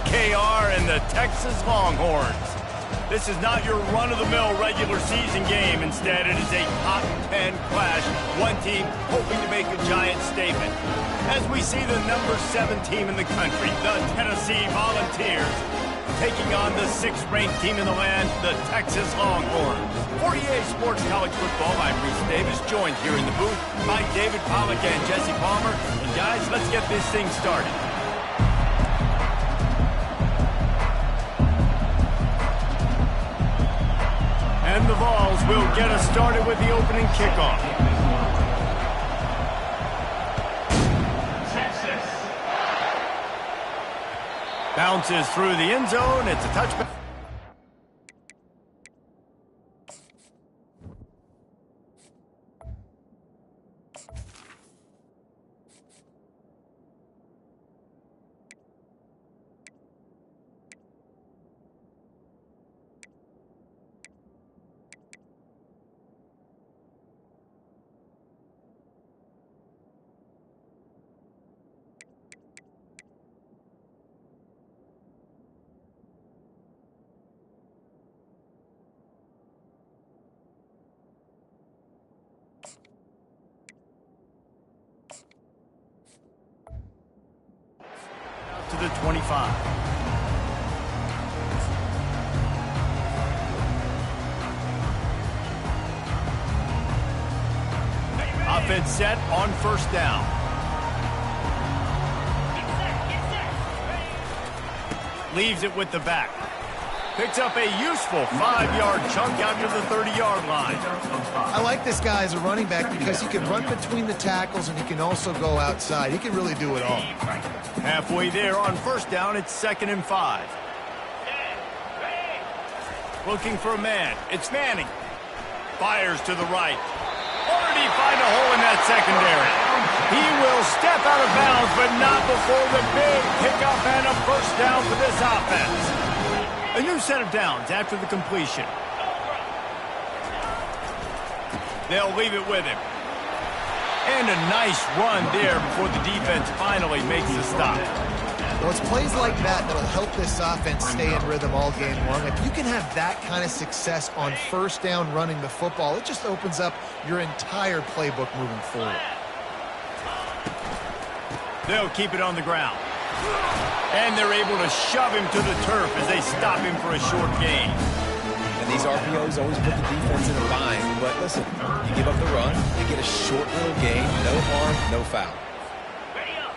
KR and the Texas Longhorns. This is not your run-of-the-mill regular season game. Instead, it is a top 10 clash. One team hoping to make a giant statement. As we see the number 7 team in the country, the Tennessee Volunteers, taking on the 6th-ranked team in the land, the Texas Longhorns. For EA Sports College Football, I'm Reese Davis, joined here in the booth by David Pollack and Jesse Palmer. And guys, let's get this thing started. And the Vols will get us started with the opening kickoff. Texas. Bounces through the end zone. It's a touchback. To the 25. Offense set on first down. Leaves it with the back. Picks up a useful 5-yard chunk out to the 30-yard line. I like this guy as a running back because he can run between the tackles and he can also go outside. He can really do it all. Halfway there on first down, it's 2nd and 5. Looking for a man. It's Manning. Fires to the right. Or did he find a hole in that secondary? He will step out of bounds, but not before the big pickup and a first down for this offense. A new set of downs after the completion. They'll leave it with him. And a nice run there before the defense finally makes the stop. Well, it's plays like that that'll help this offense stay in rhythm all game long. If you can have that kind of success on first down running the football, it just opens up your entire playbook moving forward. They'll keep it on the ground. And they're able to shove him to the turf as they stop him for a short gain. And these RPOs always put the defense in a bind. But listen, you give up the run, you get a short little gain, no harm, no foul.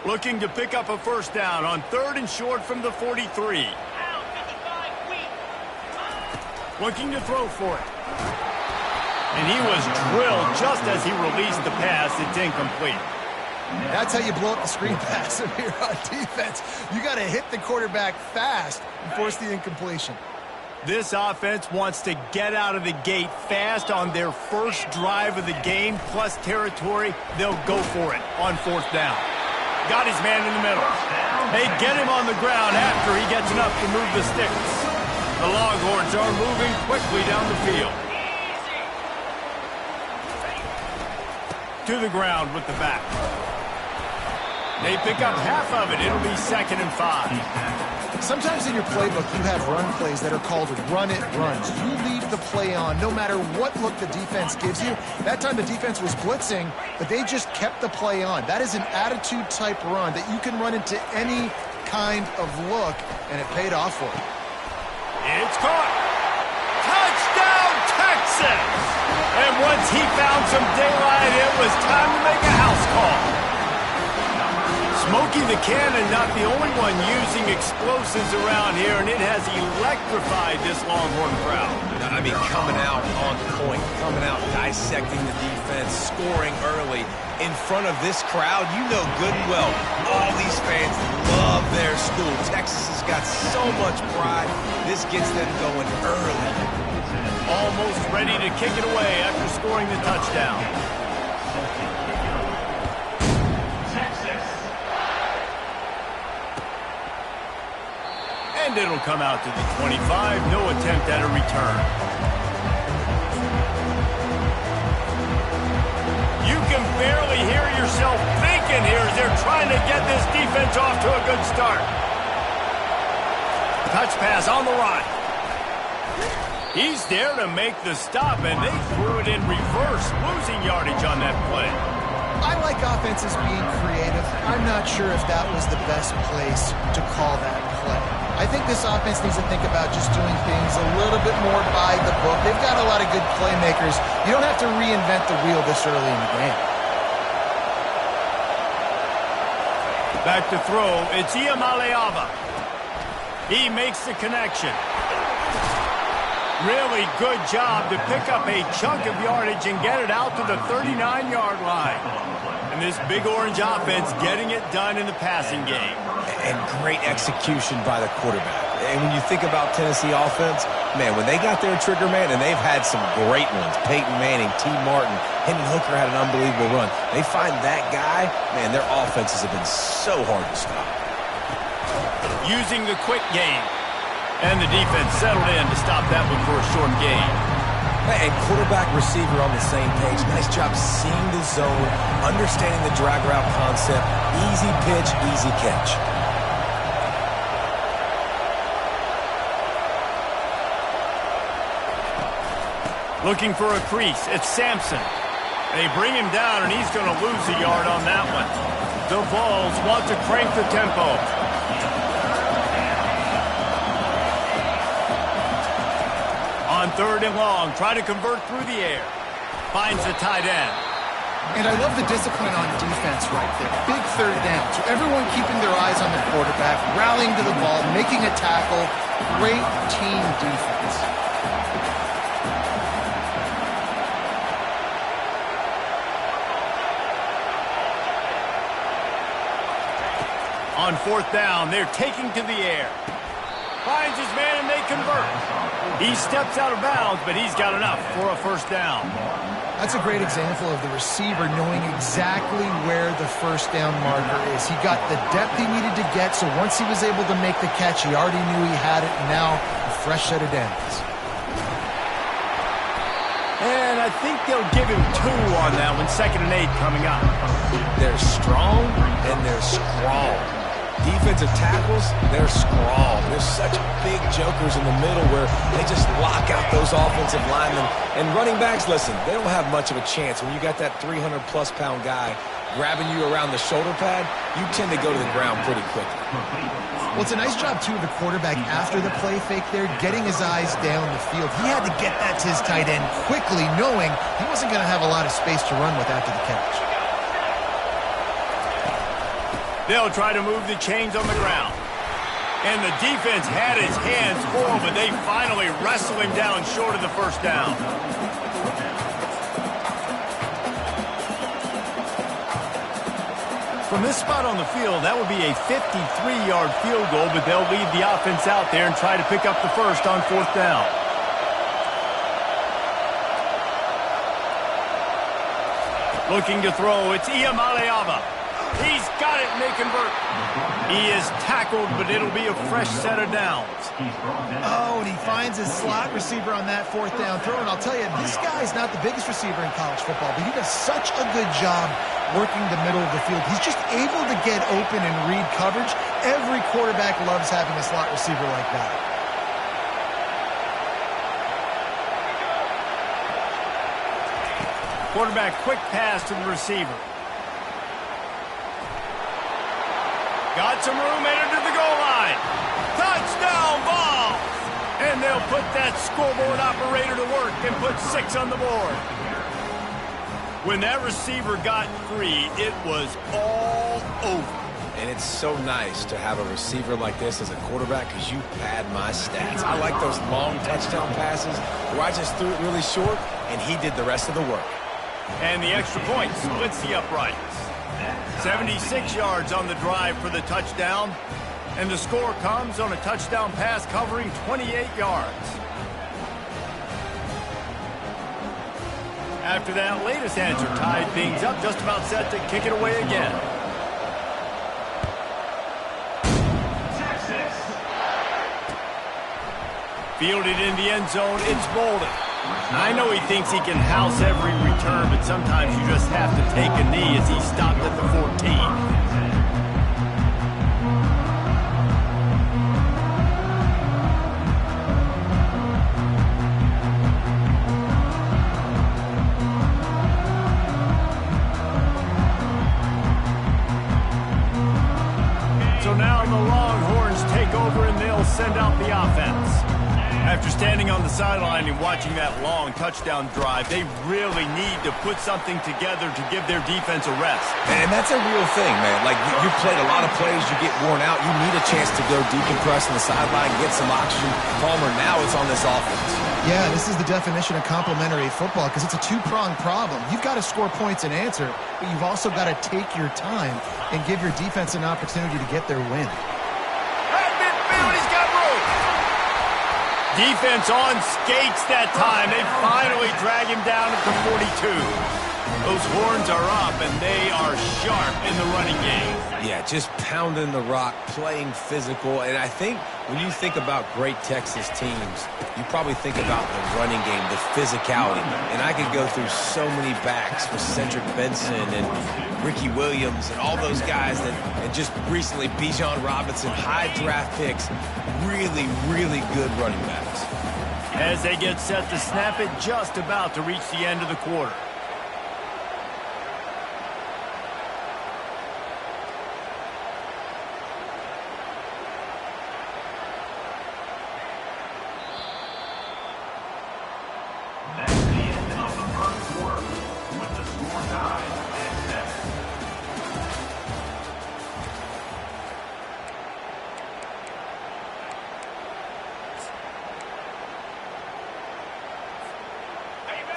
Looking to pick up a first down on 3rd and short from the 43. Looking to throw for it. And he was drilled just as he released the pass. It's incomplete. That's how you blow up the screen pass if you're on defense. You got to hit the quarterback fast and force the incompletion. This offense wants to get out of the gate fast on their first drive of the game, plus territory. They'll go for it on 4th down. Got his man in the middle. They get him on the ground after he gets enough to move the sticks. The Longhorns are moving quickly down the field. To the ground with the back. They pick up half of it. It'll be 2nd and 5. Sometimes in your playbook, you have run plays that are called run-it runs. You leave the play on no matter what look the defense gives you. That time the defense was blitzing, but they just kept the play on. That is an attitude-type run that you can run into any kind of look, and it paid off for you. It's caught. Touchdown, Texas! And once he found some daylight, it was time to make a house call. Smokey the Cannon, not the only one using explosives around here, and it has electrified this Longhorn crowd. I mean, coming out on point, coming out dissecting the defense, scoring early. In front of this crowd, you know good and well, all these fans love their school. Texas has got so much pride. This gets them going early. Almost ready to kick it away after scoring the touchdown. And it'll come out to the 25. No attempt at a return. You can barely hear yourself thinking here as they're trying to get this defense off to a good start. touch pass on the run. He's there to make the stop, and they threw it in reverse, losing yardage on that play. I like offenses being creative. I'm not sure if that was the best place to call that play. I think this offense needs to think about just doing things a little bit more by the book. They've got a lot of good playmakers. You don't have to reinvent the wheel this early in the game. Back to throw, it's Iamaleava. He makes the connection. Really good job to pick up a chunk of yardage and get it out to the 39-yard line. And this big orange offense getting it done in the passing game. And great execution by the quarterback. And when you think about Tennessee offense, man, when they got their trigger man, and they've had some great ones, Peyton Manning, T. Martin, Hendon Hooker had an unbelievable run. They find that guy, man, their offenses have been so hard to stop. Using the quick game. And the defense settled in to stop that one for a short gain. And quarterback, receiver on the same page. Nice job seeing the zone, understanding the drag route concept. Easy pitch, easy catch. Looking for a crease. It's Sampson. They bring him down, and he's going to lose a yard on that one. The Vols want to crank the tempo. On 3rd and long, try to convert through the air. Finds the tight end. And I love the discipline on defense right there. Big 3rd down. So everyone keeping their eyes on the quarterback, rallying to the ball, making a tackle. Great team defense. On 4th down, they're taking to the air. Finds his man, and they convert. He steps out of bounds, but he's got enough for a 1st down. That's a great example of the receiver knowing exactly where the 1st down marker is. He got the depth he needed to get, so once he was able to make the catch, he already knew he had it, and now a fresh set of downs. And I think they'll give him 2 on that one, 2nd and 8 coming up. They're strong, and they're strong. Defensive tackles, they're strong. There's such big jokers in the middle where they just lock out those offensive linemen. And running backs, listen, they don't have much of a chance. When you got that 300-plus pound guy grabbing you around the shoulder pad, you tend to go to the ground pretty quickly. Well, it's a nice job, too, of the quarterback after the play fake there, getting his eyes down the field. He had to get that to his tight end quickly, knowing he wasn't going to have a lot of space to run with after the catch. They'll try to move the chains on the ground. And the defense had his hands full, but they finally wrestle him down short of the 1st down. From this spot on the field, that would be a 53-yard field goal, but they'll leave the offense out there and try to pick up the 1st on 4th down. Looking to throw, it's Iamaleava. He's got it, and they convert. He is tackled, but it'll be a fresh set of downs. Oh, and he finds his slot receiver on that 4th down throw. And I'll tell you, this guy's not the biggest receiver in college football, but he does such a good job working the middle of the field. He's just able to get open and read coverage. Every quarterback loves having a slot receiver like that. Quarterback quick pass to the receiver. Got some room, entered to the goal line. Touchdown ball! And they'll put that scoreboard operator to work and put 6 on the board. When that receiver got free, it was all over. And it's so nice to have a receiver like this as a quarterback because you pad my stats. I like those long touchdown passes where I just threw it really short, and he did the rest of the work. And the extra point splits the uprights. 76 yards on the drive for the touchdown. And the score comes on a touchdown pass covering 28 yards. After that latest answer tied things up, just about set to kick it away again. Fielded in the end zone, it's Bolden. I know he thinks he can house every return, but sometimes you just have to take a knee as he stopped at the 14. will send out the offense. After standing on the sideline and watching that long touchdown drive, they really need to put something together to give their defense a rest. And that's a real thing, man. Like, you played a lot of plays, you get worn out. You need a chance to go decompress on the sideline, get some oxygen. Palmer, now it's on this offense. Yeah, this is the definition of complementary football because it's a two-pronged problem. You've got to score points and answer, but you've also got to take your time and give your defense an opportunity to get their win. At midfield, he's got room. Defense on skates that time. They finally drag him down at the 42. Those horns are up, and they are sharp in the running game. Yeah, just pounding the rock, playing physical. And I think when you think about great Texas teams, you probably think about the running game, the physicality. And I could go through so many backs with Cedric Benson and Ricky Williams and all those guys that, and just recently Bijan Robinson, high draft picks, really, really good running backs. As they get set to snap it, just about to reach the end of the quarter.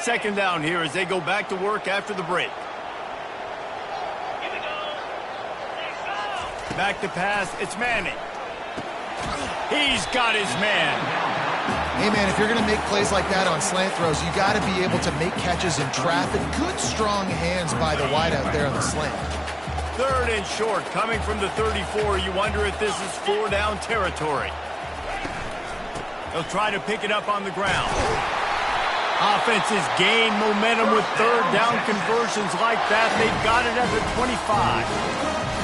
Second down here as they go back to work after the break. Back to pass, it's Manning. He's got his man. Hey, man, if you're going to make plays like that on slant throws, you got to be able to make catches in traffic. Good, strong hands by the wideout there on the slant. Third and short, coming from the 34. You wonder if this is 4-down territory. They'll try to pick it up on the ground. Offenses gain momentum with third down conversions like that. They've got it at the 25.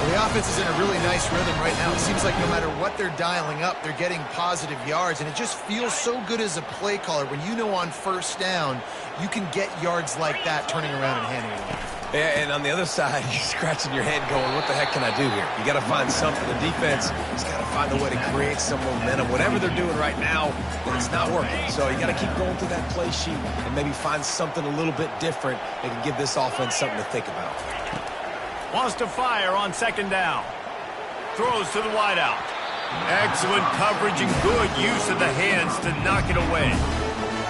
Well, the offense is in a really nice rhythm right now. It seems like no matter what they're dialing up, they're getting positive yards, and it just feels so good as a play caller when you know on first down you can get yards like that turning around and handing it off. Yeah, and on the other side, you're scratching your head going, what the heck can I do here? You got to find something. The defense has got to find a way to create some momentum. Whatever they're doing right now, it's not working. So you got to keep going through that play sheet and maybe find something a little bit different that can give this offense something to think about. Wants to fire on second down. Throws to the wideout. Excellent coverage and good use of the hands to knock it away.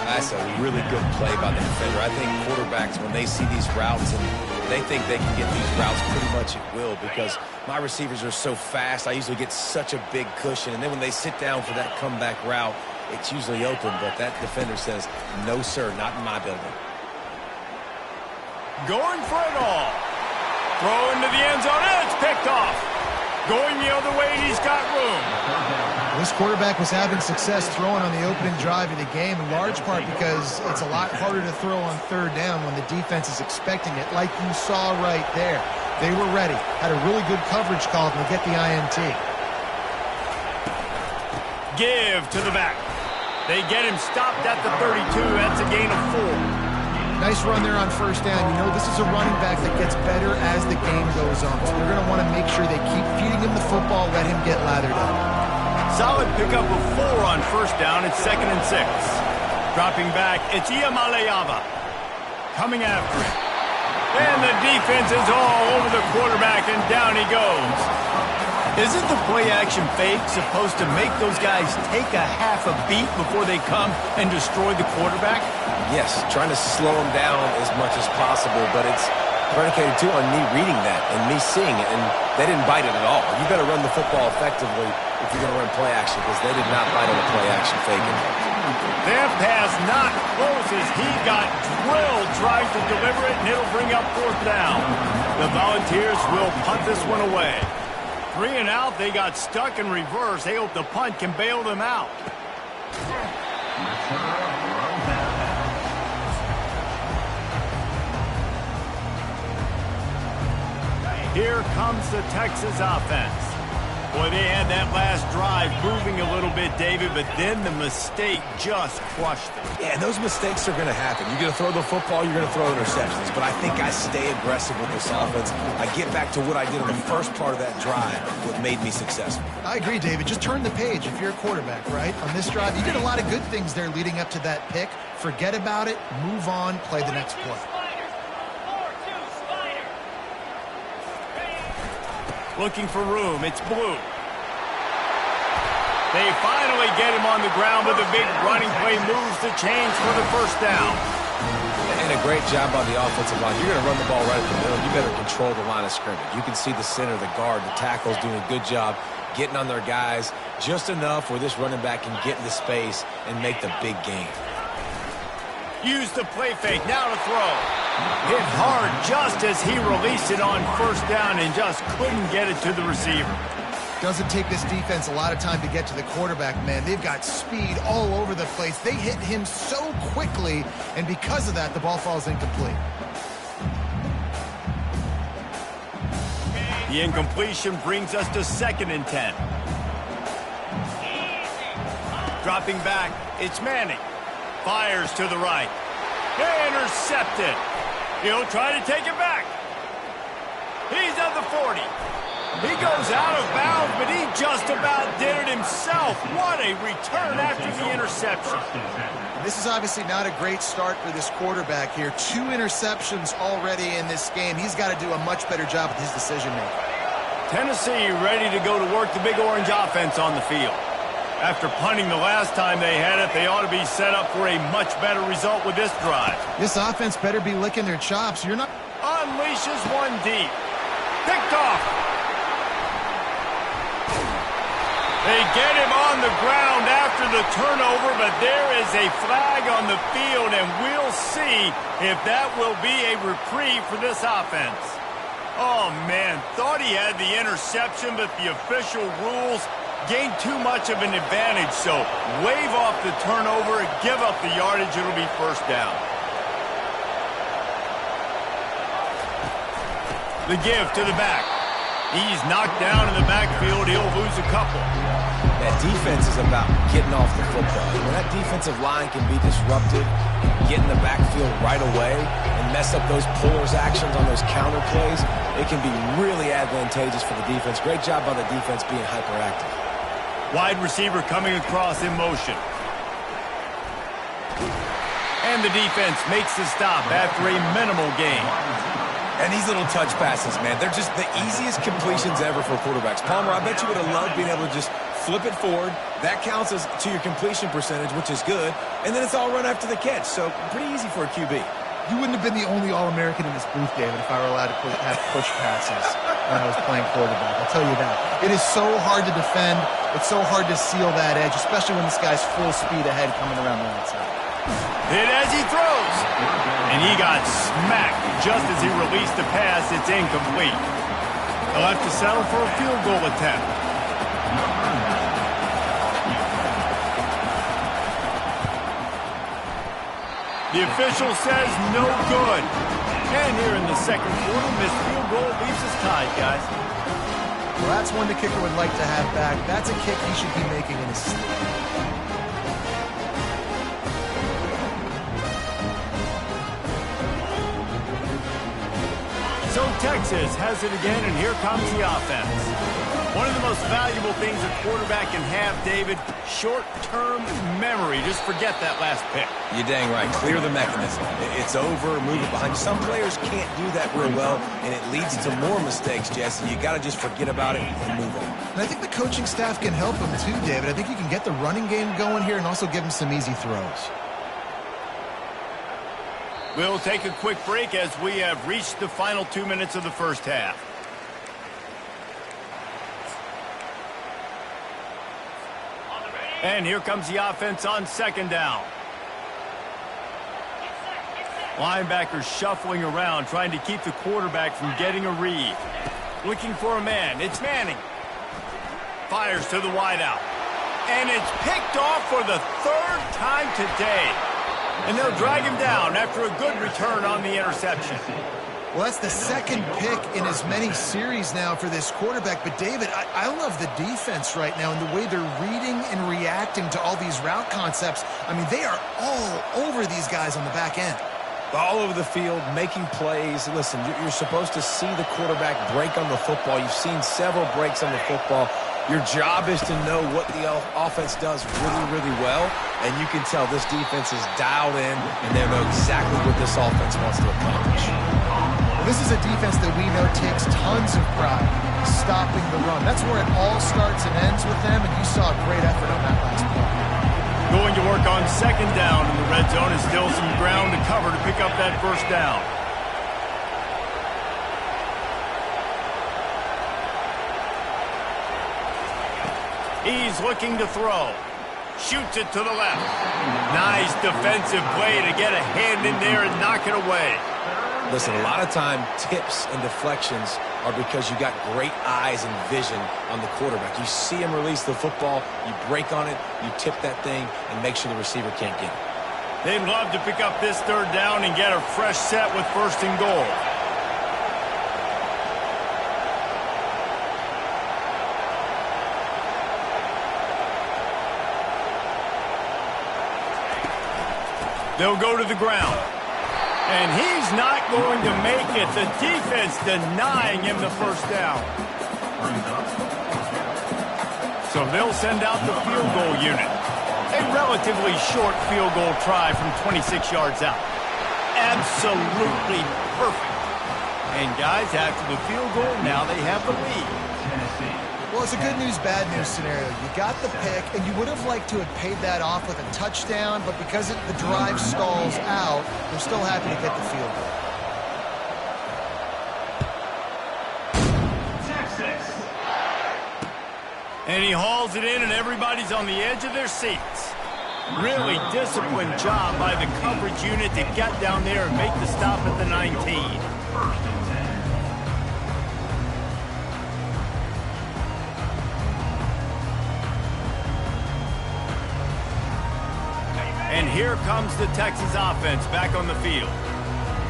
That's a really good play by the defender. I think quarterbacks, when they see these routes and they think they can get these routes pretty much at will because my receivers are so fast, I usually get such a big cushion. And then when they sit down for that comeback route, it's usually open. But that defender says, no, sir, not in my building. Going for it all. Throw into the end zone, and it's picked off. Going the other way, and he's got room. This quarterback was having success throwing on the opening drive of the game, in large part because it's a lot harder to throw on third down when the defense is expecting it, like you saw right there. They were ready, had a really good coverage call to get the INT. Give to the back. They get him stopped at the 32. That's a gain of 4. Nice run there on first down. You know, this is a running back that gets better as the game goes on. So they're going to want to make sure they keep feeding him the football, let him get lathered up. Solid pickup of 4 on first down. It's 2nd and 6. Dropping back, it's Iamaleava. Coming after it. And the defense is all over the quarterback, and down he goes. Isn't the play-action fake supposed to make those guys take a half a beat before they come and destroy the quarterback? Yes, trying to slow him down as much as possible, but it's predicated, too, on me reading that and me seeing it, and they didn't bite it at all. You better run the football effectively if you're going to run play action, because they did not bite on the play action faking. That pass not close as he got drilled trying to deliver it, and it'll bring up 4th down. The Volunteers will punt this one away. 3 and out, they got stuck in reverse. They hope the punt can bail them out. Here comes the Texas offense. Boy, they had that last drive moving a little bit, David, but then the mistake just crushed them. Yeah, and those mistakes are going to happen. You're going to throw the football, you're going to throw interceptions. But I think I stay aggressive with this offense. I get back to what I did in the first part of that drive, what made me successful. I agree, David. Just turn the page if you're a quarterback, right? On this drive, you did a lot of good things there leading up to that pick. Forget about it, move on, play the next play. Looking for room. It's Blue. They finally get him on the ground with a big running play, moves the chains for the first down. And a great job by the offensive line. You're going to run the ball right at the middle. You better control the line of scrimmage. You can see the center, the guard, the tackles doing a good job getting on their guys just enough where this running back can get into space and make the big game. Use the play fake, now to throw. Hit hard just as he released it on first down and just couldn't get it to the receiver. Doesn't take this defense a lot of time to get to the quarterback, man. They've got speed all over the place. They hit him so quickly, and because of that, the ball falls incomplete. The incompletion brings us to 2nd and 10. Dropping back, it's Manning. Fires to the right. Intercepted. He'll try to take it back. He's at the 40. He goes out of bounds, but he just about did it himself. What a return after the interception. This is obviously not a great start for this quarterback here. 2 interceptions already in this game. He's got to do a much better job with his decision-making. Tennessee ready to go to work the Big Orange offense on the field. After punting the last time they had it, they ought to be set up for a much better result with this drive. This offense better be licking their chops. You're not... Unleashes one deep. Picked off. They get him on the ground after the turnover, but there is a flag on the field, and we'll see if that will be a reprieve for this offense. Oh, man, thought he had the interception, but the official rules gained too much of an advantage, so wave off the turnover, give up the yardage, it'll be first down. The give to the back. He's knocked down in the backfield, he'll lose a couple. That defense is about getting off the football. When that defensive line can be disruptive, get in the backfield right away, and mess up those pullers actions on those counter plays, it can be really advantageous for the defense. Great job by the defense being hyperactive. Wide receiver coming across in motion. And the defense makes the stop after a minimal gain. And these little touch passes, man, they're just the easiest completions ever for quarterbacks. Palmer, I bet you would have loved being able to just flip it forward. That counts as to your completion percentage, which is good. And then it's all run after the catch, so pretty easy for a QB. You wouldn't have been the only All-American in this booth, David, if I were allowed to have push passes when I was playing quarterback. I'll tell you that. It is so hard to defend. It's so hard to seal that edge, especially when this guy's full speed ahead coming around the outside. Hit as he throws. And he got smacked just as he released the pass. It's incomplete. He'll have to settle for a field goal attempt. The official says no good. And here in the second quarter, missed field goal leaves us tied, guys. Well, that's one the kicker would like to have back. That's a kick he should be making in his sleep. So Texas has it again, and here comes the offense. One of the most valuable things a quarterback can have, David, short-term memory. Just forget that last pick. You're dang right. Clear the mechanism. It's over, move it behind you. Some players can't do that real well, and it leads to more mistakes, Jesse. You got to just forget about it and move on. And I think the coaching staff can help him too, David. I think you can get the running game going here and also give him some easy throws. We'll take a quick break as we have reached the final 2 minutes of the first half. And here comes the offense on second down. Linebackers shuffling around, trying to keep the quarterback from getting a read. Looking for a man. It's Manning. Fires to the wideout. And it's picked off for the 3rd time today. And they'll drag him down after a good return on the interception. Well, that's the second pick in as many series now for this quarterback. But, David, I love the defense right now and the way they're reading and reacting to all these route concepts. I mean, they are all over these guys on the back end. All over the field, making plays. Listen, you're supposed to see the quarterback break on the football. You've seen several breaks on the football. Your job is to know what the offense does really, really well, and you can tell this defense is dialed in, and they know exactly what this offense wants to accomplish. Well, this is a defense that we know takes tons of pride stopping the run. That's where it all starts and ends with them, and you saw a great effort on that last play. Going to work on second down in the red zone is still some ground to cover to pick up that first down. He's looking to throw. Shoots it to the left. Nice defensive play to get a hand in there and knock it away. Listen, a lot of time, tips and deflections are because you got great eyes and vision on the quarterback. You see him release the football, you break on it, you tip that thing, and make sure the receiver can't get it. They'd love to pick up this third down and get a fresh set with first and goal. They'll go to the ground. And he's not going to make it. The defense denying him the first down. So they'll send out the field goal unit. A relatively short field goal try from 26 yards out. Absolutely perfect. And guys, after the field goal, now they have the lead. Well, it's a good news, bad news scenario. You got the pick, and you would have liked to have paid that off with a touchdown, but because the drive stalls out, they're still happy to get the field goal. And he hauls it in, and everybody's on the edge of their seats. Really disciplined job by the coverage unit to get down there and make the stop at the 19. And here comes the Texas offense back on the field.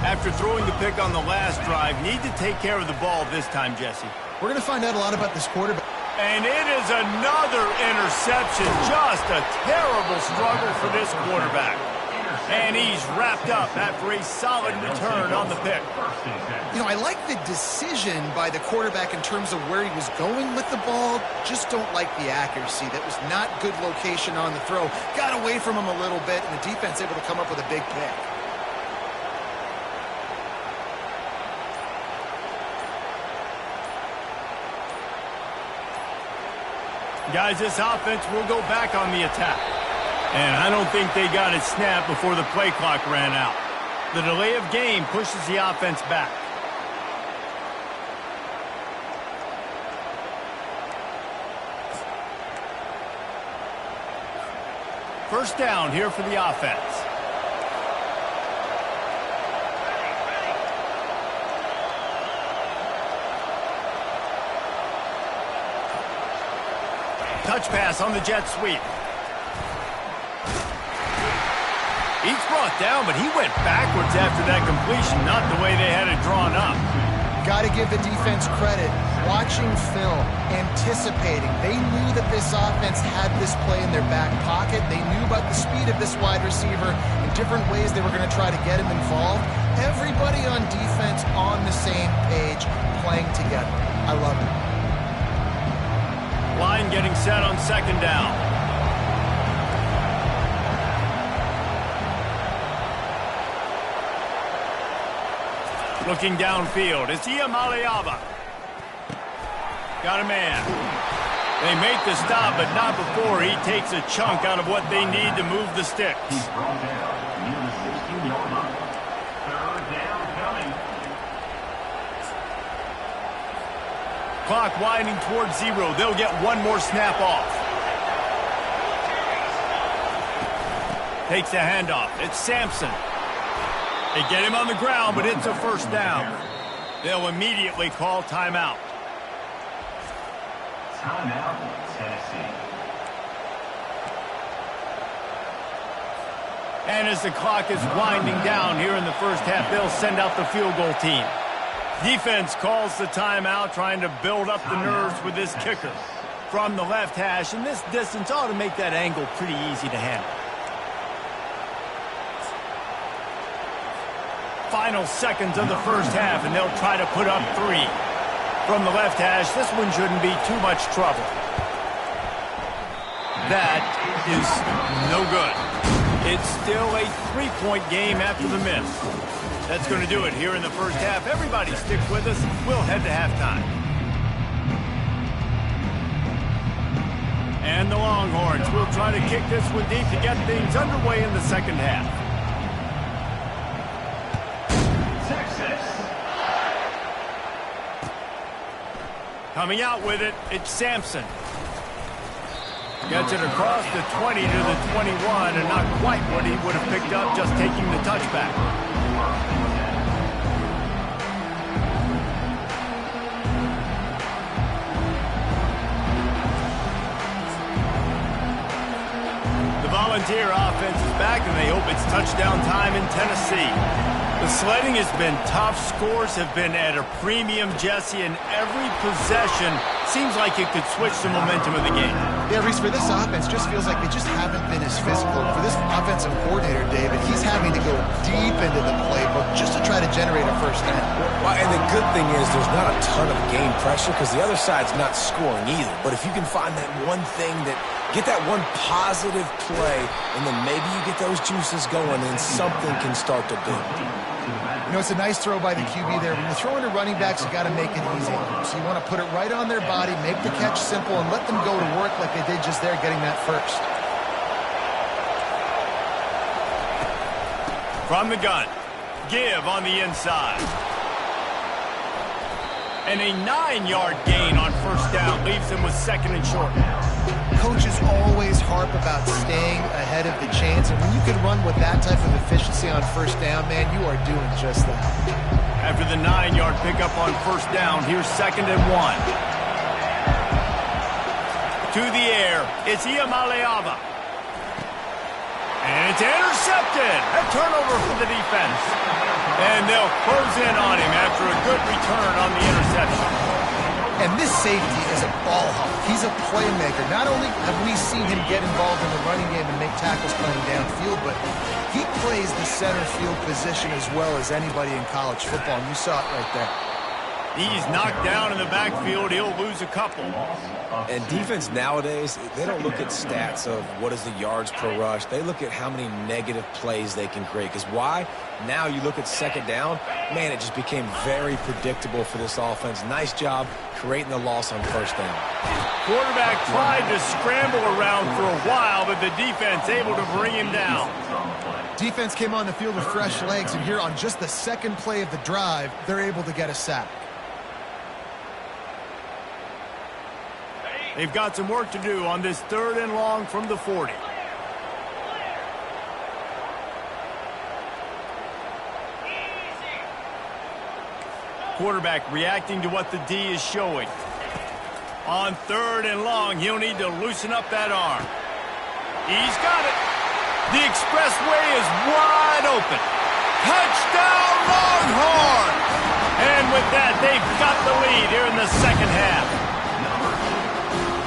After throwing the pick on the last drive, need to take care of the ball this time, Jesse. We're going to find out a lot about this quarterback. And it is another interception. Just a terrible struggle for this quarterback. And he's wrapped up after a solid return on the pick. You know, I like the decision by the quarterback in terms of where he was going with the ball. Just don't like the accuracy. That was not good location on the throw. Got away from him a little bit, and the defense able to come up with a big pick. Guys, this offense will go back on the attack. And I don't think they got it snapped before the play clock ran out. The delay of game pushes the offense back. First down here for the offense. Touch pass on the jet sweep. He's brought down, but he went backwards after that completion, not the way they had it drawn up. Got to give the defense credit. Watching film, anticipating. They knew that this offense had this play in their back pocket. They knew about the speed of this wide receiver and different ways they were going to try to get him involved. Everybody on defense on the same page, playing together. I love it. Line getting set on second down. Looking downfield, it's Iamaleava. Got a man. They make the stop, but not before he takes a chunk out of what they need to move the sticks. Clock winding towards 0. They'll get one more snap off. Takes the handoff. It's Sampson. They get him on the ground, but it's a first down. They'll immediately call timeout. Timeout, Tennessee. And as the clock is winding down here in the first half, they'll send out the field goal team. Defense calls the timeout, trying to build up the nerves with this kicker. From the left hash, and this distance ought to make that angle pretty easy to handle. Final seconds of the first half, and they'll try to put up 3. From the left hash, this one shouldn't be too much trouble. That is no good. It's still a 3-point game after the miss. That's going to do it here in the first half. Everybody stick with us. We'll head to halftime. And the Longhorns will try to kick this one deep to get things underway in the second half. Coming out with it, it's Sampson. Gets it across the 20 to the 21, and not quite what he would have picked up just taking the touchback. The Volunteer offense is back, and they hope it's touchdown time in Tennessee. The sledding has been tough. Scores have been at a premium, Jesse, and every possession seems like it could switch the momentum of the game. Yeah, Reese, for this offense, just feels like they just haven't been as physical. For this offensive coordinator, David, he's having to go deep into the playbook just to try to generate a first down. Well, and the good thing is there's not a ton of game pressure because the other side's not scoring either. But if you can find that one thing that get that one positive play, and then maybe you get those juices going, and something can start to build. You know, it's a nice throw by the QB there. When you're throwing to running backs, you got to make it easy. So you want to put it right on their body, make the catch simple, and let them go to work like they did just there, getting that first. From the gun, give on the inside. And a 9-yard gain on first down leaves them with second and short. Coaches always harp about staying ahead of the chains, and when you can run with that type of efficiency on first down, man, you are doing just that. After the 9-yard pickup on first down, here's second and 1. To the air, it's Iamaleava. And it's intercepted. A turnover for the defense. And they'll close in on him after a good return on the interception. And this safety is a ball hawk. He's a playmaker. Not only have we seen him get involved in the running game and make tackles playing downfield, but he plays the center field position as well as anybody in college football, and you saw it right there. He's knocked down in the backfield. He'll lose a couple. And defense nowadays, they don't look at stats of what is the yards per rush. They look at how many negative plays they can create. Because why? Now you look at second down, man, it just became very predictable for this offense. Nice job creating the loss on first down. Quarterback tried to scramble around for a while, but the defense able to bring him down. Defense came on the field with fresh legs, and here on just the second play of the drive, they're able to get a sack. They've got some work to do on this third and long from the 40. Quarterback reacting to what the D is showing. On third and long, he'll need to loosen up that arm. He's got it. The expressway is wide open. Touchdown, Longhorns! And with that, they've got the lead here in the second half.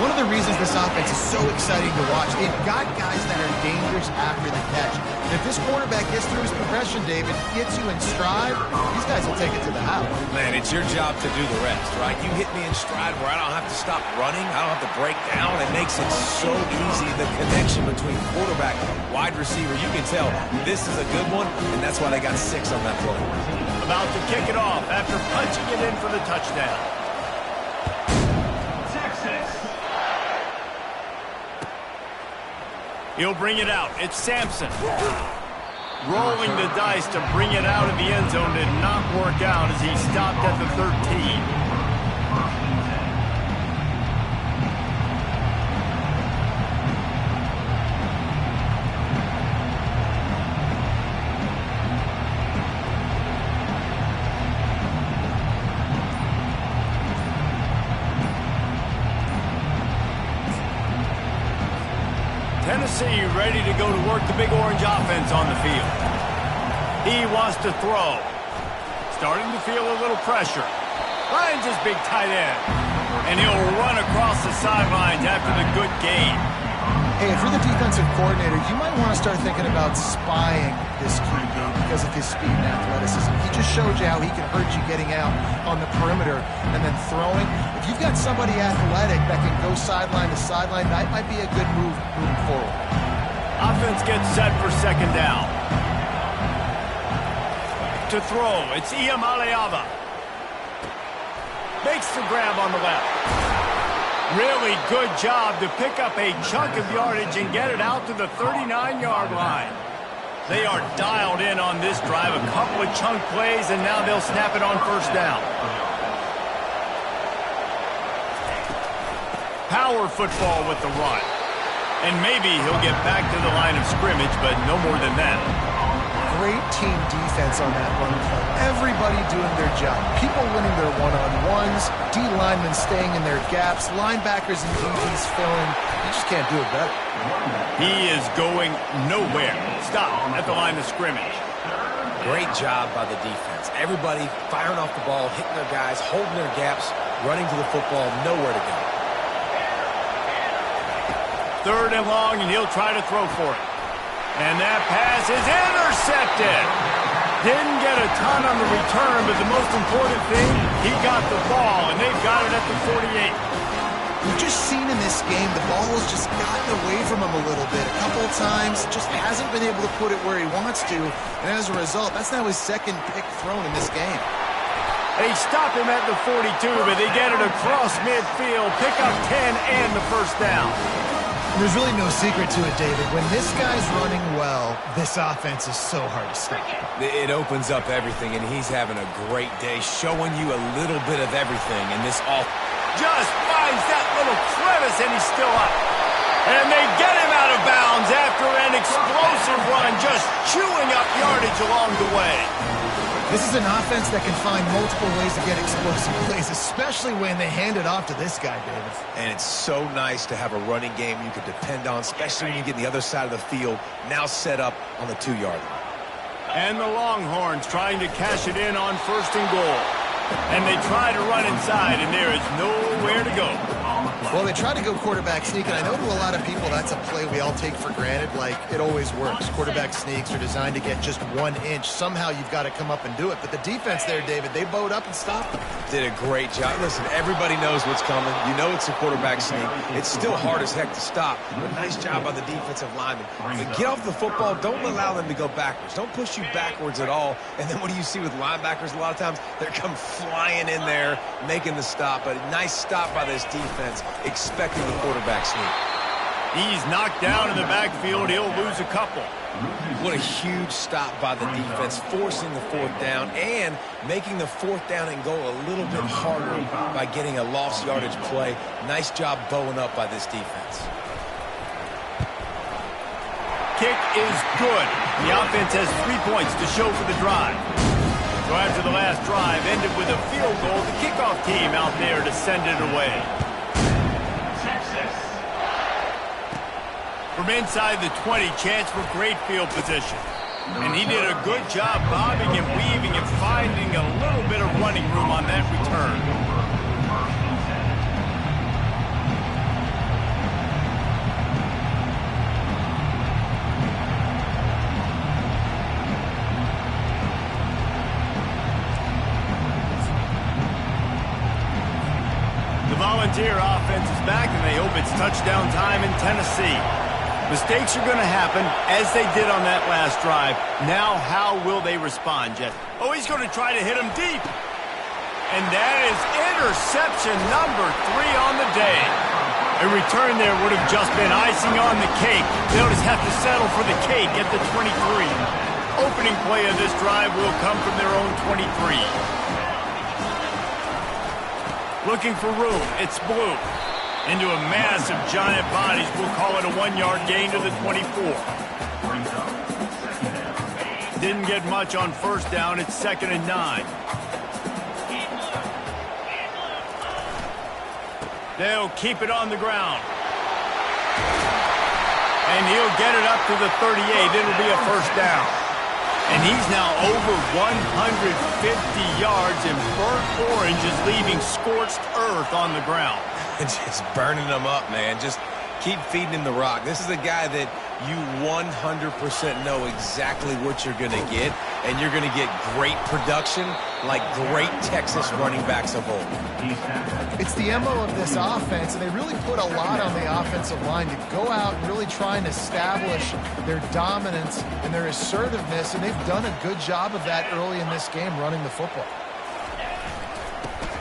One of the reasons this offense is so exciting to watch, they've got guys that are dangerous after the catch. If this quarterback gets through his progression, David, gets you in stride, these guys will take it to the house. Man, it's your job to do the rest, right? You hit me in stride where I don't have to stop running. I don't have to break down. It makes it so easy. The connection between quarterback and wide receiver, you can tell this is a good one, and that's why they got 6 on that play. About to kick it off after punching it in for the touchdown. He'll bring it out. It's Sampson. Rolling the dice to bring it out of the end zone did not work out as he stopped at the 13. Tennessee ready to go to work the Big Orange offense on the field. He wants to throw. starting to feel a little pressure. Finds his big tight end. And he'll run across the sidelines after the good gain. Hey, if you're the defensive coordinator, you might want to start thinking about spying this QB because of his speed and athleticism. He just showed you how he can hurt you getting out on the perimeter and then throwing. If you've got somebody athletic that can go sideline to sideline, that might be a good move moving forward. Offense gets set for second down. To throw, it's Iamaleava. Makes the grab on the left. Really good job to pick up a chunk of yardage and get it out to the 39-yard line. They are dialed in on this drive. A couple of chunk plays, and now they'll snap it on first down. Power football with the run. And maybe he'll get back to the line of scrimmage, but no more than that. Great team defense on that run play. Everybody doing their job. People winning their one-on-ones, D linemen staying in their gaps, linebackers and DBs filling. You just can't do it better. He is going nowhere. Stop at the line of scrimmage. Great job by the defense. Everybody firing off the ball, hitting their guys, holding their gaps, running to the football, nowhere to go. Third and long, and he'll try to throw for it. And that pass is intercepted. Didn't get a ton on the return, but the most important thing, he got the ball, and they've got it at the 48. We've just seen in this game the ball has just gotten away from him a little bit. A couple of times, just hasn't been able to put it where he wants to. And as a result, that's now his second pick thrown in this game. They stop him at the 42, but they get it across midfield, pick up 10 and the first down. There's really no secret to it, David. When this guy's running well, this offense is so hard to stop. It opens up everything, and he's having a great day, showing you a little bit of everything in this offense. Just finds that little crevice, and he's still up. And they get him out of bounds after an explosive run, just chewing up yardage along the way. This is an offense that can find multiple ways to get explosive plays, especially when they hand it off to this guy, David. And it's so nice to have a running game you can depend on, especially when you get on the other side of the field, now set up on the 2-yard line. And the Longhorns trying to cash it in on first and goal. And they try to run inside, and there is nowhere to go. Well, they try to go quarterback sneak, and I know to a lot of people that's a play we all take for granted, like it always works. Quarterback sneaks are designed to get just 1 inch. Somehow you've got to come up and do it. But the defense there, David, they bowed up and stopped them. Did a great job. Listen, everybody knows what's coming. You know it's a quarterback sneak. It's still hard as heck to stop, but nice job by the defensive lineman. But get off the football. Don't allow them to go backwards. Don't push you backwards at all. And then what do you see with linebackers a lot of times? They're come flying in there, making the stop. But a nice stop by this defense, expecting the quarterback sneak. He's knocked down in the backfield. He'll lose a couple. What a huge stop by the defense, forcing the 4th down and making the 4th down and go a little bit harder by getting a lost yardage play. Nice job bowing up by this defense. Kick is good. The offense has 3 points to show for the drive. So after the last drive ended with a field goal, the kickoff team out there to send it away. From inside the 20, chance for great field position. And he did a good job bobbing and weaving and finding a little bit of running room on that return. The Volunteer offense is back, and they hope it's touchdown time in Tennessee. Mistakes are going to happen, as they did on that last drive. Now, how will they respond, Jet? Oh, he's going to try to hit him deep. And that is interception number 3 on the day. A return there would have just been icing on the cake. They'll just have to settle for the cake at the 23. Opening play of this drive will come from their own 23. Looking for room. It's Blue. Into a mass of giant bodies. We'll call it a 1-yard gain to the 24. Didn't get much on first down. It's 2nd and 9. They'll keep it on the ground. And he'll get it up to the 38. It'll be a first down. And he's now over 150 yards, and burnt orange is leaving scorched earth on the ground. Just burning them up, man. Just keep feeding him the rock. This is a guy that you 100% know exactly what you're going to get, and you're going to get great production like great Texas running backs of old. It's the MO of this offense, and they really put a lot on the offensive line to go out and really try and establish their dominance and their assertiveness, and they've done a good job of that early in this game running the football.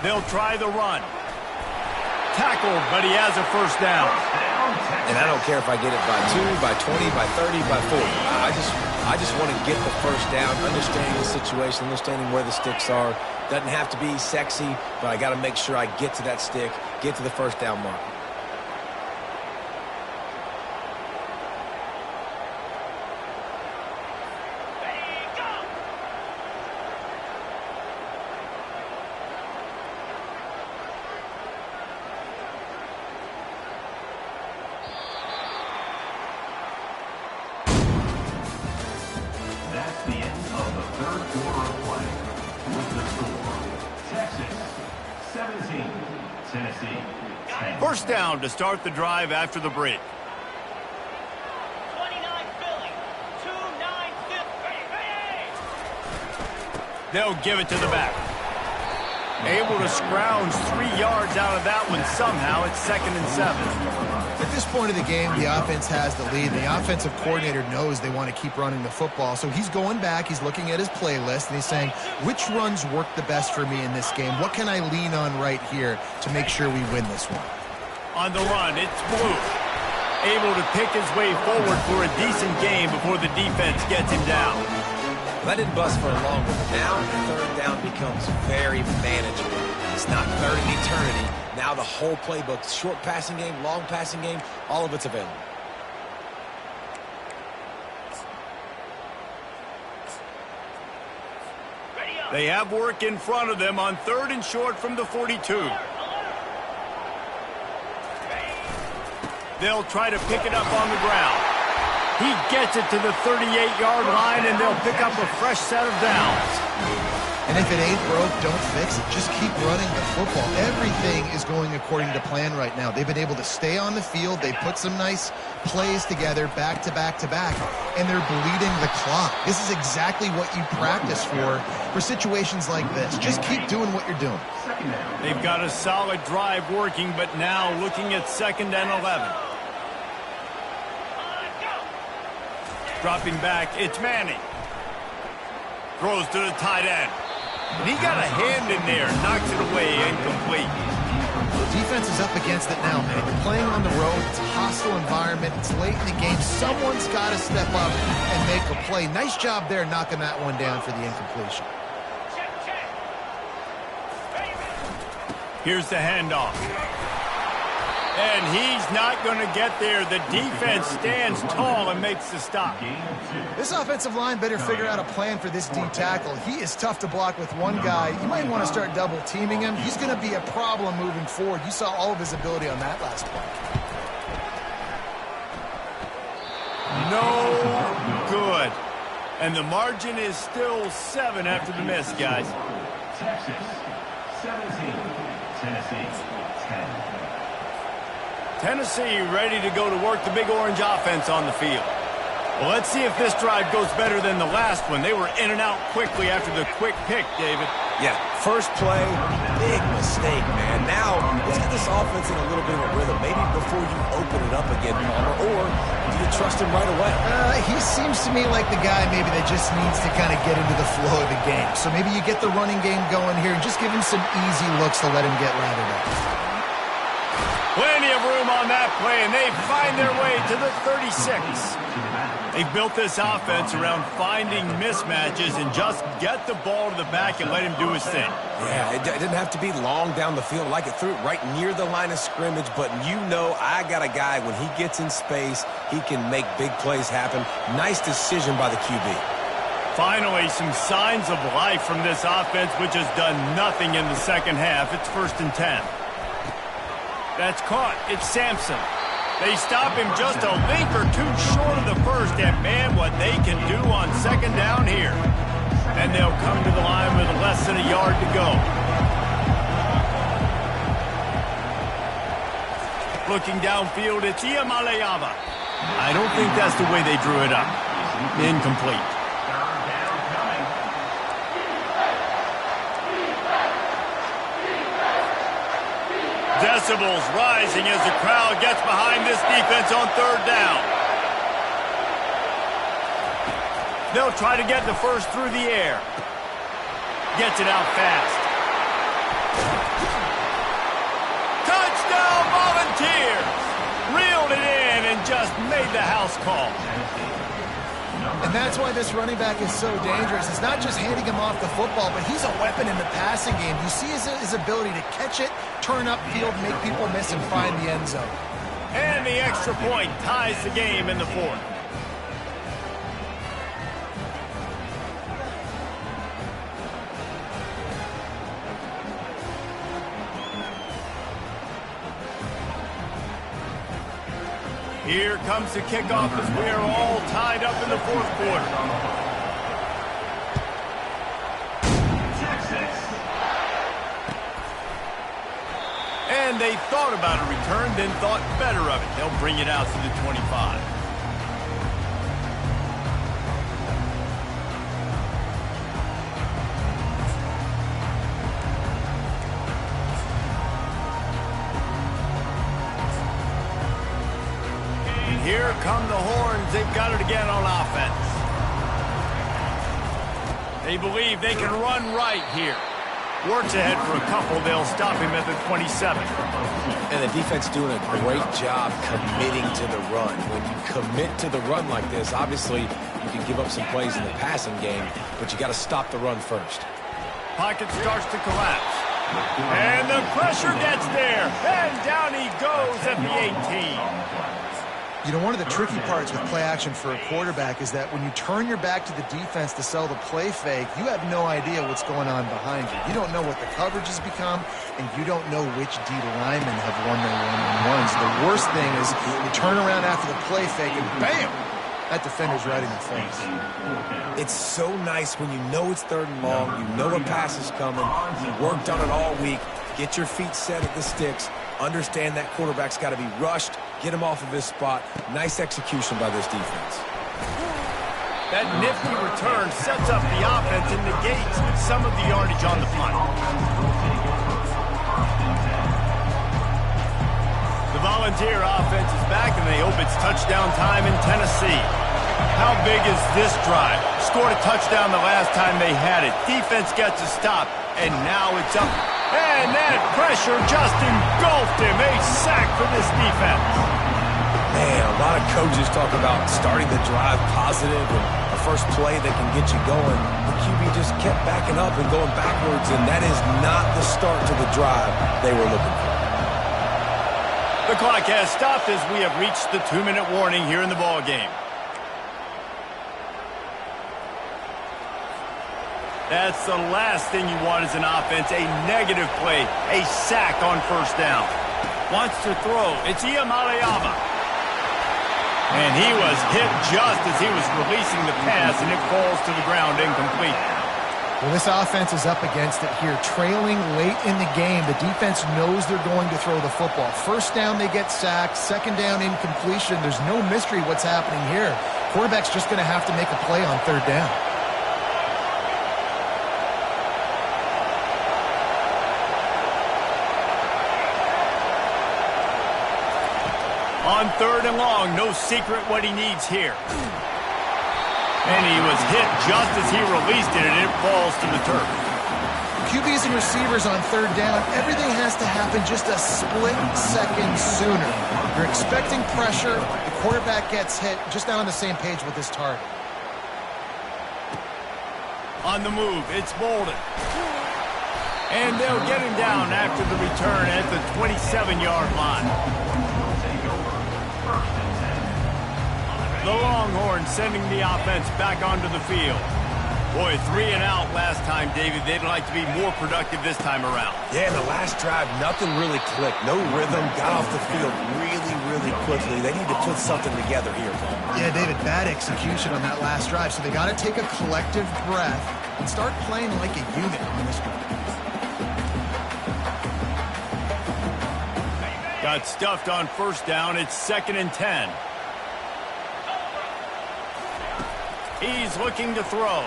They'll try the run. Tackled, but he has a first down. And I don't care if I get it by 2, by 20, by 30, by 40. I just want to get the first down, understanding the situation, understanding where the sticks are. Doesn't have to be sexy, but I got to make sure I get to that stick, get to the first down mark. That's the end of the third quarter of play. With the score, Texas 17, Tennessee 10. First down to start the drive after the break. 29 Philly, 2-9 They'll give it to the back. Able to scrounge 3 yards out of that one somehow. It's 2nd and 7. At this point of the game, the offense has the lead. The offensive coordinator knows they want to keep running the football. So he's going back, he's looking at his playlist, and he's saying, which runs work the best for me in this game? What can I lean on right here to make sure we win this one? On the run, it's Blue. Able to pick his way forward for a decent game before the defense gets him down. That didn't bust for long, but now third down becomes very manageable. It's not third and eternity. Now the whole playbook, short passing game, long passing game, all of it's available. They have work in front of them on 3rd and short from the 42. They'll try to pick it up on the ground. He gets it to the 38-yard line, and they'll pick up a fresh set of downs. And if it ain't broke, don't fix it. Just keep running the football. Everything is going according to plan right now. They've been able to stay on the field. They put some nice plays together back to back to back, and they're bleeding the clock. This is exactly what you practice for situations like this. Just keep doing what you're doing. They've got a solid drive working, but now looking at 2nd and 11. Dropping back, it's Manning. Throws to the tight end. And he got a hand in there, knocks it away, incomplete. Defense is up against it now, man. They're playing on the road. It's a hostile environment. It's late in the game. Someone's got to step up and make a play. Nice job there knocking that one down for the incompletion. Here's the handoff. And he's not going to get there. The defense stands tall and makes the stop. This offensive line better figure out a plan for this D tackle. He is tough to block with one guy. You might want to start double teaming him. He's going to be a problem moving forward. You saw all of his ability on that last play. No good. And the margin is still 7 after the miss, guys. Texas 17, Tennessee 10. Tennessee ready to go to work the Big Orange offense on the field. Well, let's see if this drive goes better than the last one. They were in and out quickly after the quick pick, David. Yeah, first play, big mistake, man. Now, let's get this offense in a little bit of a rhythm. Maybe before you open it up again, Palmer, or do you trust him right away? He seems to me like the guy maybe that just needs to kind of get into the flow of the game. So maybe you get the running game going here and just give him some easy looks to let him get lathered up. Plenty of room on that play, and they find their way to the 36. They've built this offense around finding mismatches and just get the ball to the back and let him do his thing. Yeah, it didn't have to be long down the field. Like it threw it right near the line of scrimmage, but you know I got a guy, when he gets in space, he can make big plays happen. Nice decision by the QB. Finally, some signs of life from this offense, which has done nothing in the second half. It's 1st and 10. That's caught. It's Sampson. They stop him just a link or two short of the first, and man, what they can do on second down here. And they'll come to the line with less than a yard to go. Looking downfield, it's Iamaleava. I don't think that's the way they drew it up. Incomplete. Decibels rising as the crowd gets behind this defense on third down. They'll try to get the first through the air. Gets it out fast. Touchdown Volunteers! Reeled it in and just made the house call. And that's why this running back is so dangerous. It's not just handing him off the football, but he's a weapon in the passing game. You see his ability to catch it, turn upfield, make people miss, and find the end zone. And the extra point ties the game in the fourth. Here comes the kickoff as we are all tied up in the fourth quarter. And they thought about a return, then thought better of it. They'll bring it out to the 25. Here come the horns. They've got it again on offense. They believe they can run right here. Works ahead for a couple. They'll stop him at the 27. And the defense doing a great job committing to the run. When you commit to the run like this, obviously you can give up some plays in the passing game, but you got to stop the run first. Pocket starts to collapse. And the pressure gets there. And down he goes at the 18. You know, one of the tricky parts with play action for a quarterback is that when you turn your back to the defense to sell the play fake, you have no idea what's going on behind you. You don't know what the coverage has become, and you don't know which D linemen have won their one-on-ones. The worst thing is you turn around after the play fake, and bam! That defender's right in your face. It's so nice when you know it's third and long, you know a pass is coming, you worked on it all week, get your feet set at the sticks, understand that quarterback's got to be rushed, get him off of his spot. Nice execution by this defense. That nifty return sets up the offense and negates some of the yardage on the punt. The Volunteer offense is back, and they hope it's touchdown time in Tennessee. How big is this drive? Scored a touchdown the last time they had it. Defense gets a stop, and now it's up. And that pressure just engulfed him. A sack for this defense. Man, a lot of coaches talk about starting the drive positive and a first play that can get you going. The QB just kept backing up and going backwards, and that is not the start to the drive they were looking for. The clock has stopped as we have reached the 2-minute warning here in the ballgame. That's the last thing you want as an offense, a negative play, a sack on first down. Wants to throw, it's Iamaleava. And he was hit just as he was releasing the pass, and it falls to the ground incomplete. Well, this offense is up against it here. Trailing late in the game, the defense knows they're going to throw the football. First down, they get sacked. Second down, incompletion. There's no mystery what's happening here. Quarterback's just going to have to make a play on third down. On third and long, no secret what he needs here. And he was hit just as he released it, and it falls to the turf. QBs and receivers on third down, everything has to happen just a split second sooner. You're expecting pressure, the quarterback gets hit, just not on the same page with his target. On the move, it's Bolden. And they'll get him down after the return at the 27-yard line. The Longhorns sending the offense back onto the field. Boy, 3 and out last time, David. They'd like to be more productive this time around. Yeah, in the last drive, nothing really clicked. No rhythm, got off the field really quickly. They need to put something together here, Paul. Yeah, David, bad execution on that last drive, so they got to take a collective breath and start playing like a unit on this one. Got stuffed on first down. It's 2nd and 10. He's looking to throw.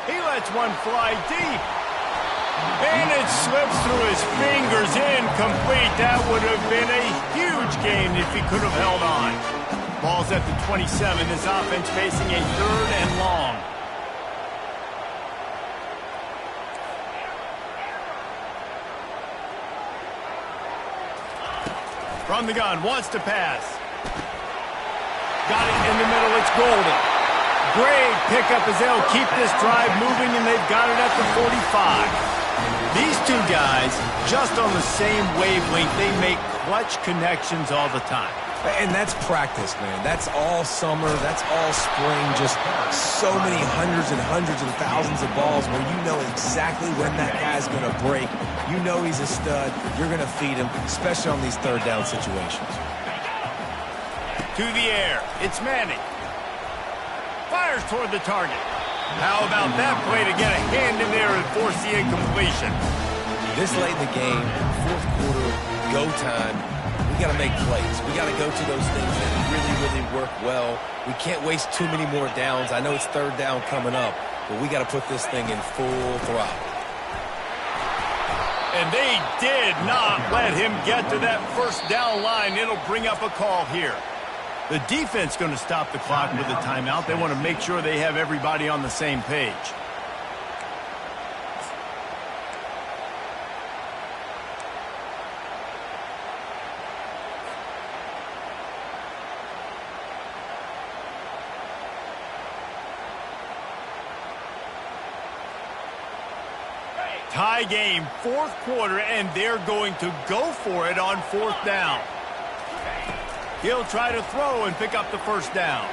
He lets one fly deep. And it slips through his fingers, incomplete. That would have been a huge gain if he could have held on. Ball's at the 27. This offense facing a 3rd and long. From the gun, wants to pass. Got it in the middle, it's golden. Great pickup as they'll keep this drive moving, and they've got it at the 45. These two guys, just on the same wavelength, they make clutch connections all the time. And that's practice, man. That's all summer. That's all spring. Just so many hundreds and thousands of balls where you know exactly when that guy's going to break. You know he's a stud. You're going to feed him, especially on these 3rd down situations. To the air. It's Manning. Fires toward the target. How about that play to get a hand in there and force the incompletion? This late in the game, 4th quarter, go time, we got to make plays. We got to go to those things that really work well. We can't waste too many more downs. I know it's 3rd down coming up, but we got to put this thing in full throttle. And they did not let him get to that first down line. It'll bring up a call here. The defense going to stop the clock with a timeout. They want to make sure they have everybody on the same page. Tie game, 4th quarter, and they're going to go for it on 4th down. He'll try to throw and pick up the first down.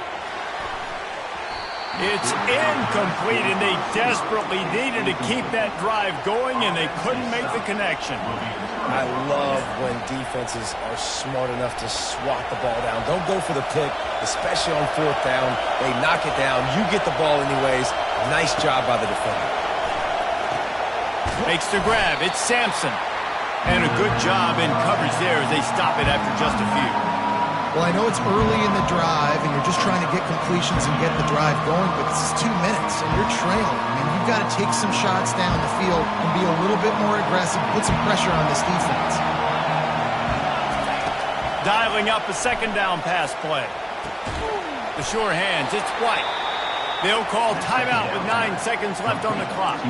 It's incomplete, and they desperately needed to keep that drive going, and they couldn't make the connection. I love when defenses are smart enough to swat the ball down. Don't go for the pick, especially on 4th down. They knock it down. You get the ball anyways. Nice job by the defender. Makes the grab. It's Sampson. And a good job in coverage there as they stop it after just a few. Well, I know it's early in the drive, and you're just trying to get completions and get the drive going, but this is 2 minutes, and you're trailing. I mean, you've got to take some shots down the field and be a little bit more aggressive, put some pressure on this defense. Dialing up a 2nd down pass play. The sure hands, it's White. They'll call timeout with 9 seconds left on the clock.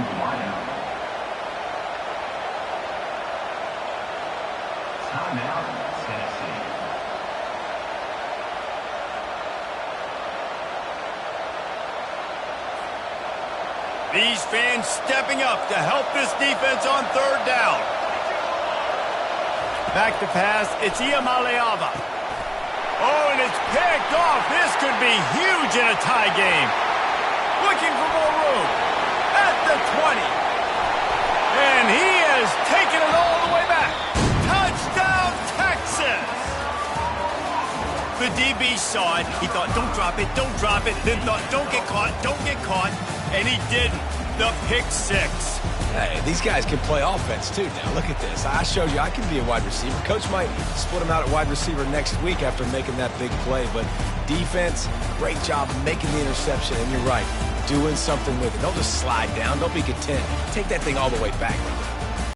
Timeout, Tennessee. These fans stepping up to help this defense on 3rd down. Back to pass, it's Iamaleava. Oh, and it's picked off. This could be huge in a tie game. Looking for more room at the 20. And he has taken it all the way back. Touchdown, Texas! The DB saw it. He thought, don't drop it, don't drop it. Then thought, don't get caught, don't get caught. And he didn't. The pick 6. Hey, these guys can play offense, too. Now, look at this. I showed you I can be a wide receiver. Coach might split him out at wide receiver next week after making that big play. But defense, great job making the interception. And you're right, doing something with it. Don't just slide down. Don't be content. Take that thing all the way back.